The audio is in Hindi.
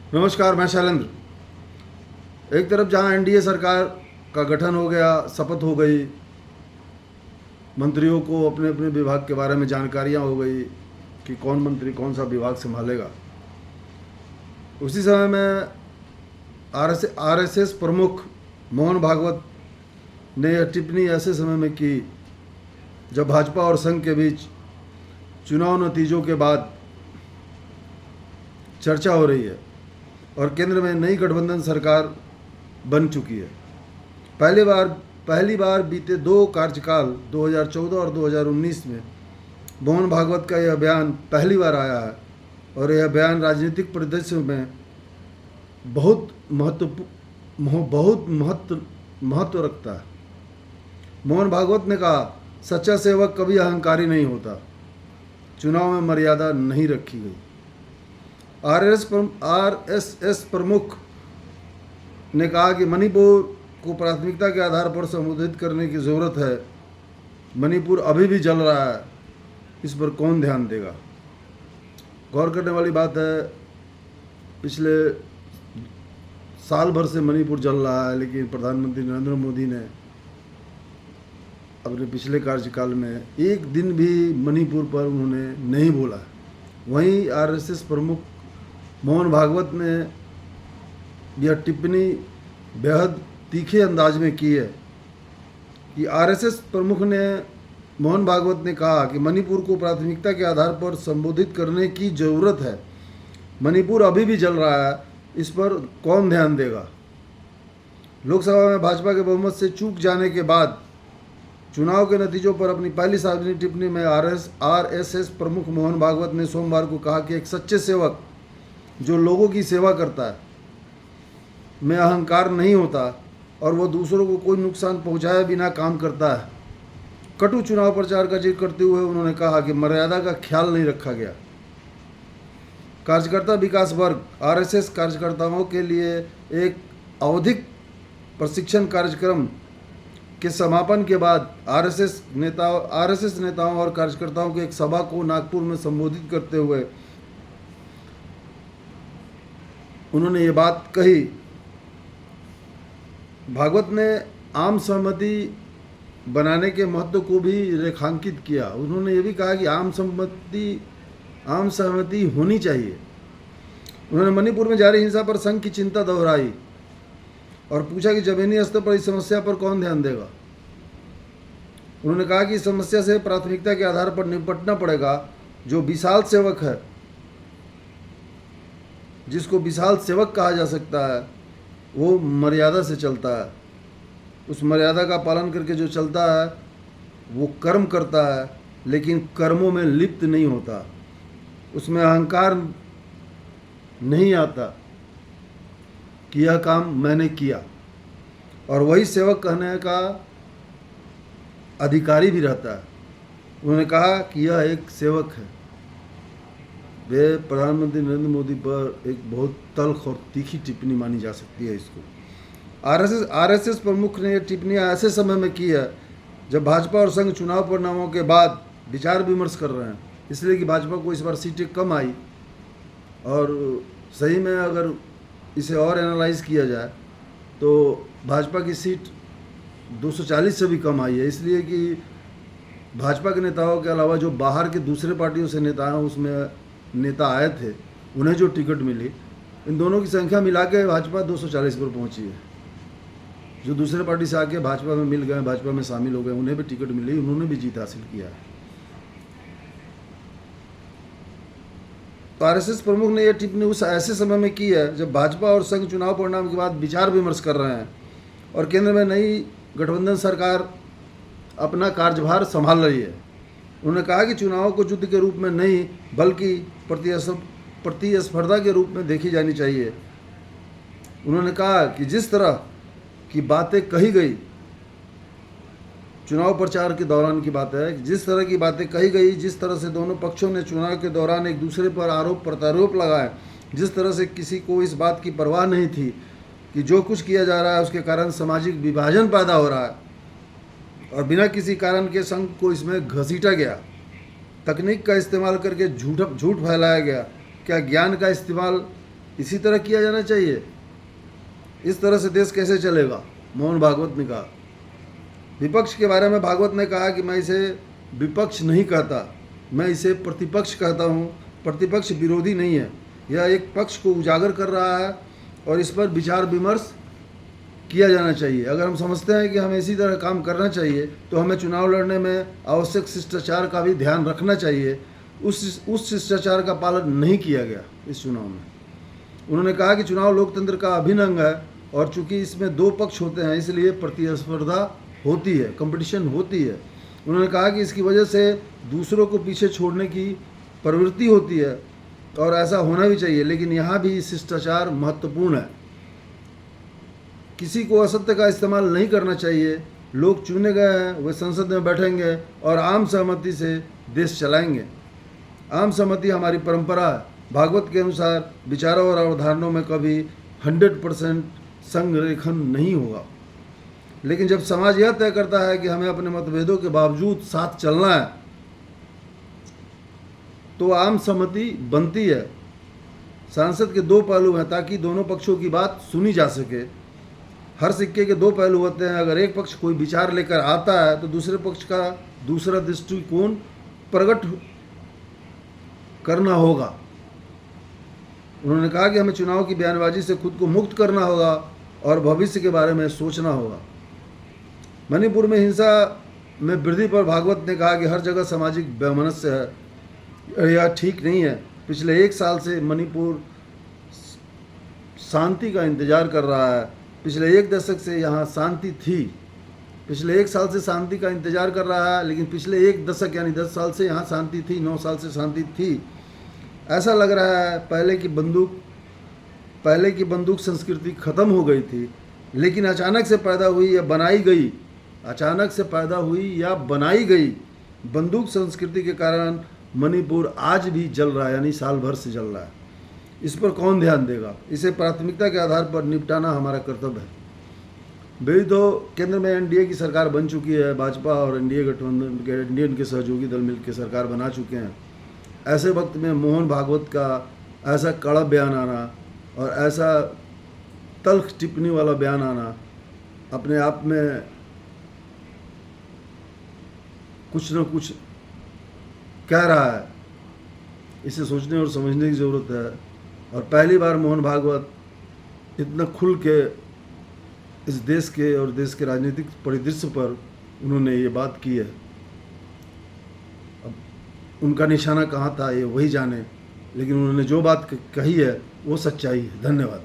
नमस्कार, मैं शैलेंद्र। एक तरफ जहां एनडीए सरकार का गठन हो गया, शपथ हो गई, मंत्रियों को अपने अपने विभाग के बारे में जानकारियां हो गई कि कौन मंत्री कौन सा विभाग संभालेगा, उसी समय में आरएसएस प्रमुख मोहन भागवत ने यह टिप्पणी ऐसे समय में की जब भाजपा और संघ के बीच चुनाव नतीजों के बाद चर्चा हो रही है और केंद्र में नई गठबंधन सरकार बन चुकी है। पहली बार बीते दो कार्यकाल 2014 और 2019 में मोहन भागवत का यह बयान पहली बार आया है और यह बयान राजनीतिक परिदृश्य में बहुत महत्व रखता है। मोहन भागवत ने कहा, सच्चा सेवक कभी अहंकारी नहीं होता। चुनाव में मर्यादा नहीं रखी गई। आरएसएस प्रमुख ने कहा कि मणिपुर को प्राथमिकता के आधार पर संबोधित करने की ज़रूरत है। मणिपुर अभी भी जल रहा है, इस पर कौन ध्यान देगा। गौर करने वाली बात है, पिछले साल भर से मणिपुर जल रहा है, लेकिन प्रधानमंत्री नरेंद्र मोदी ने अपने पिछले कार्यकाल में एक दिन भी मणिपुर पर उन्होंने नहीं बोला। वहीं आरएसएस प्रमुख मोहन भागवत ने यह टिप्पणी बेहद तीखे अंदाज में की है कि आरएसएस प्रमुख ने मोहन भागवत ने कहा कि मणिपुर को प्राथमिकता के आधार पर संबोधित करने की ज़रूरत है। मणिपुर अभी भी जल रहा है, इस पर कौन ध्यान देगा। लोकसभा में भाजपा के बहुमत से चूक जाने के बाद चुनाव के नतीजों पर अपनी पहली सार्वजनिक टिप्पणी में आरएसएस प्रमुख मोहन भागवत ने सोमवार को कहा कि एक सच्चे सेवक जो लोगों की सेवा करता है में अहंकार नहीं होता और वह दूसरों को कोई नुकसान पहुंचाए बिना काम करता है। कटु चुनाव प्रचार का जिक्र करते हुए उन्होंने कहा कि मर्यादा का ख्याल नहीं रखा गया। कार्यकर्ता विकास वर्ग आरएसएस कार्यकर्ताओं के लिए एक आवधिक प्रशिक्षण कार्यक्रम के समापन के बाद आरएसएस नेताओं और कार्यकर्ताओं की एक सभा को नागपुर में संबोधित करते हुए उन्होंने ये बात कही। भागवत ने आम सहमति बनाने के महत्व को भी रेखांकित किया। उन्होंने ये भी कहा कि आम सहमति होनी चाहिए। उन्होंने मणिपुर में जारी हिंसा पर संघ की चिंता दोहराई और पूछा कि जमीनी स्तर पर इस समस्या पर कौन ध्यान देगा। उन्होंने कहा कि इस समस्या से प्राथमिकता के आधार पर निपटना पड़ेगा। जो विशाल सेवक है, जिसको विशाल सेवक कहा जा सकता है, वो मर्यादा से चलता है। उस मर्यादा का पालन करके जो चलता है वो कर्म करता है, लेकिन कर्मों में लिप्त नहीं होता। उसमें अहंकार नहीं आता कि यह काम मैंने किया, और वही सेवक कहने का अधिकारी भी रहता है। उन्होंने कहा कि यह एक सेवक है। वे प्रधानमंत्री नरेंद्र मोदी पर एक बहुत तल्ख और तीखी टिप्पणी मानी जा सकती है। इसको आरएसएस प्रमुख ने यह टिप्पणी ऐसे समय में की है जब भाजपा और संघ चुनाव परिणामों के बाद विचार विमर्श कर रहे हैं, इसलिए कि भाजपा को इस बार सीटें कम आई और सही में अगर इसे और एनालाइज किया जाए तो भाजपा की सीट 240 से भी कम आई है। इसलिए कि भाजपा के नेताओं के अलावा जो बाहर के दूसरे पार्टियों से नेता हैं, उसमें नेता आए थे, उन्हें जो टिकट मिली, इन दोनों की संख्या मिला के भाजपा 240 पर पहुंची है। जो दूसरे पार्टी से आके भाजपा में मिल गए, भाजपा में शामिल हो गए, उन्हें भी टिकट मिली, उन्होंने भी जीत हासिल किया है। तो आरएसएस प्रमुख ने यह टिप्पणी उस ऐसे समय में की है जब भाजपा और संघ चुनाव परिणाम के बाद विचार विमर्श कर रहे हैं और केंद्र में नई गठबंधन सरकार अपना कार्यभार संभाल रही है। उन्होंने कहा कि चुनाव को युद्ध के रूप में नहीं बल्कि प्रतिस्पर्धा के रूप में देखी जानी चाहिए। उन्होंने कहा कि जिस तरह की बातें कही गई, चुनाव प्रचार के दौरान की बात है, जिस तरह की बातें कही गई, जिस तरह से दोनों पक्षों ने चुनाव के दौरान एक दूसरे पर आरोप प्रत्यारोप लगाए, जिस तरह से किसी को इस बात की परवाह नहीं थी कि जो कुछ किया जा रहा है उसके कारण सामाजिक विभाजन पैदा हो रहा है और बिना किसी कारण के संघ को इसमें घसीटा गया। तकनीक का इस्तेमाल करके झूठ फैलाया गया। क्या ज्ञान का इस्तेमाल इसी तरह किया जाना चाहिए। इस तरह से देश कैसे चलेगा? मोहन भागवत ने कहा। विपक्ष के बारे में भागवत ने कहा कि मैं इसे विपक्ष नहीं कहता, मैं इसे प्रतिपक्ष कहता हूँ। प्रतिपक्ष विरोधी नहीं है, यह एक पक्ष को उजागर कर रहा है और इस पर विचार विमर्श किया जाना चाहिए। अगर हम समझते हैं कि हमें इसी तरह काम करना चाहिए तो हमें चुनाव लड़ने में आवश्यक शिष्टाचार का भी ध्यान रखना चाहिए। उस शिष्टाचार का पालन नहीं किया गया इस चुनाव में। उन्होंने कहा कि चुनाव लोकतंत्र का अभिन्न अंग है और चूंकि इसमें दो पक्ष होते हैं इसलिए प्रतिस्पर्धा होती है, कंपटीशन होती है। उन्होंने कहा कि इसकी वजह से दूसरों को पीछे छोड़ने की प्रवृत्ति होती है और ऐसा होना भी चाहिए, लेकिन यहाँ भी शिष्टाचार महत्वपूर्ण है। किसी को असत्य का इस्तेमाल नहीं करना चाहिए। लोग चुने गए हैं, वे संसद में बैठेंगे और आम सहमति से देश चलाएंगे। आम सहमति हमारी परंपरा है। भागवत के अनुसार विचारों और अवधारणाओं में कभी 100% संरेखन नहीं होगा, लेकिन जब समाज यह तय करता है कि हमें अपने मतभेदों के बावजूद साथ चलना है तो आम सहमति बनती है। सांसद के दो पहलू हैं ताकि दोनों पक्षों की बात सुनी जा सके। हर सिक्के के दो पहलू होते हैं। अगर एक पक्ष कोई विचार लेकर आता है तो दूसरे पक्ष का दूसरा दृष्टिकोण प्रकट करना होगा। उन्होंने कहा कि हमें चुनाव की बयानबाजी से खुद को मुक्त करना होगा और भविष्य के बारे में सोचना होगा। मणिपुर में हिंसा में वृद्धि पर भागवत ने कहा कि हर जगह सामाजिक वैमनस्य है, यह ठीक नहीं है। पिछले 1 साल से मणिपुर शांति का इंतजार कर रहा है। पिछले 1 दशक से यहाँ शांति थी। पिछले 1 साल से शांति का इंतजार कर रहा है, लेकिन पिछले 1 दशक यानी 10 साल से यहाँ शांति थी, 9 साल से शांति थी। ऐसा लग रहा है पहले की बंदूक संस्कृति खत्म हो गई थी, लेकिन अचानक से पैदा हुई या बनाई गई बंदूक संस्कृति के कारण मणिपुर आज भी जल रहा है, यानी साल भर से जल रहा है। इस पर कौन ध्यान देगा? इसे प्राथमिकता के आधार पर निपटाना हमारा कर्तव्य है। मेरी तो केंद्र में एनडीए की सरकार बन चुकी है। भाजपा और एनडीए गठबंधन के इंडियन के सहयोगी दल मिलकर सरकार बना चुके हैं। ऐसे वक्त में मोहन भागवत का ऐसा कड़ा बयान आना और ऐसा तल्ख टिप्पणी वाला बयान आना अपने आप में कुछ न कुछ कह रहा है। इसे सोचने और समझने की ज़रूरत है। और पहली बार मोहन भागवत इतना खुल के इस देश के और देश के राजनीतिक परिदृश्य पर उन्होंने ये बात की है। अब उनका निशाना कहाँ था ये वही जाने, लेकिन उन्होंने जो बात कही है वो सच्चाई है। धन्यवाद।